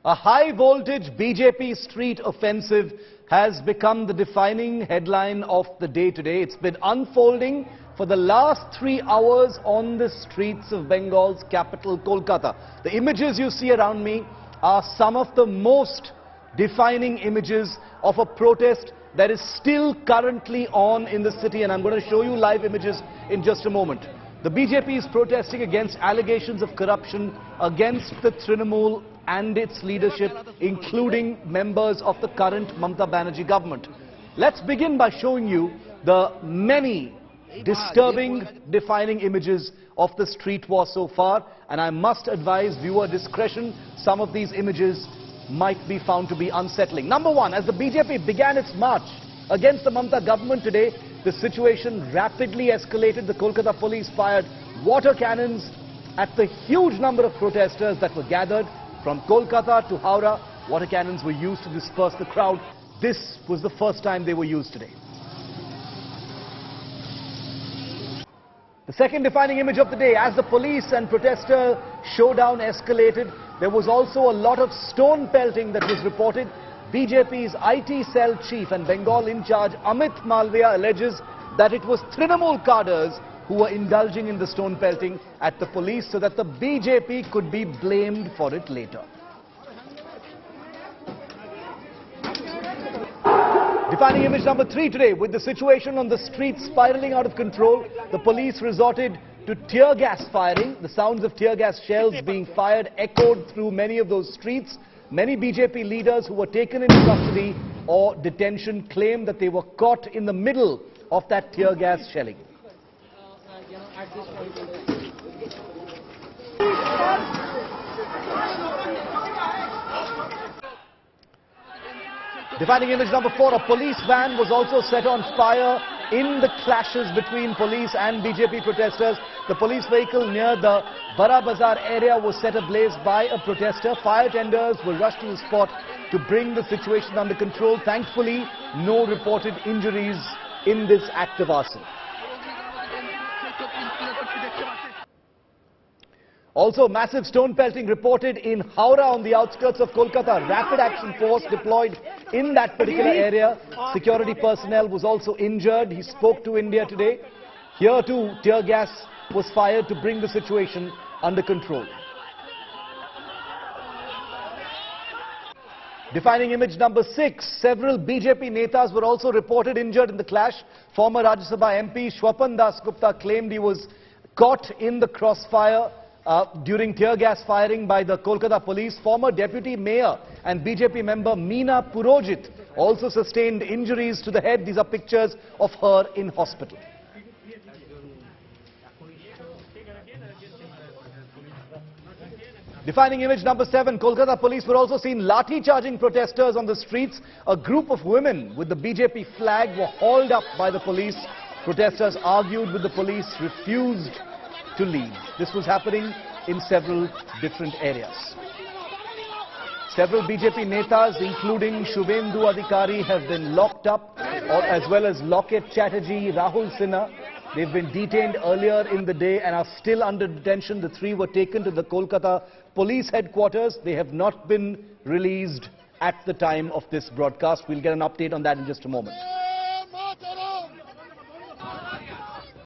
A high-voltage BJP street offensive has become the defining headline of the day today. It's been unfolding for the last 3 hours on the streets of Bengal's capital, Kolkata. The images you see around me are some of the most defining images of a protest that is still currently on in the city, and I'm going to show you live images in just a moment. The BJP is protesting against allegations of corruption against the Trinamool and its leadership, including members of the current Mamata Banerjee government. Let's begin by showing you the many disturbing, defining images of the street war so far, and I must advise viewer discretion. Some of these images might be found to be unsettling. Number one, as the BJP began its march against the Mamata government today, the situation rapidly escalated. The Kolkata police fired water cannons at the huge number of protesters that were gathered from Kolkata to Howrah. Water cannons were used to disperse the crowd. This was the first time they were used today. The second defining image of the day, as the police and protester showdown escalated, there was also a lot of stone pelting that was reported. BJP's IT cell chief and Bengal in charge Amit Malviya alleges that it was Trinamool cadres who were indulging in the stone pelting at the police so that the BJP could be blamed for it later. Defining image number 3 today, with the situation on the streets spiraling out of control, the police resorted to tear gas firing. The sounds of tear gas shells being fired echoed through many of those streets. Many BJP leaders who were taken into custody or detention claimed that they were caught in the middle of that tear gas shelling. Defining image number 4, a police van was also set on fire in the clashes between police and BJP protesters. The police vehicle near the Bara Bazaar area was set ablaze by a protester. Fire tenders were rushed to the spot to bring the situation under control. Thankfully, no reported injuries in this act of arson. Also, massive stone pelting reported in Howrah on the outskirts of Kolkata. Rapid action force deployed in that particular area. Security personnel was also injured. He spoke to India today. Here too, tear gas was fired to bring the situation under control. Defining image number 6, several BJP netas were also reported injured in the clash. Former Rajya Sabha MP Shwapan Das Gupta claimed he was caught in the crossfire during tear gas firing by the Kolkata police. Former deputy mayor and BJP member Meena Purojit also sustained injuries to the head. These are pictures of her in hospital. Defining image number 7, Kolkata police were also seen lathi-charging protesters on the streets. A group of women with the BJP flag were hauled up by the police. Protesters argued with the police, refused to leave. This was happening in several different areas. Several BJP netas, including Shubhendu Adhikari, have been locked up, as well as Loket Chatterjee, Rahul Sinha. They've been detained earlier in the day and are still under detention. The 3 were taken to the Kolkata police headquarters. They have not been released at the time of this broadcast. We'll get an update on that in just a moment.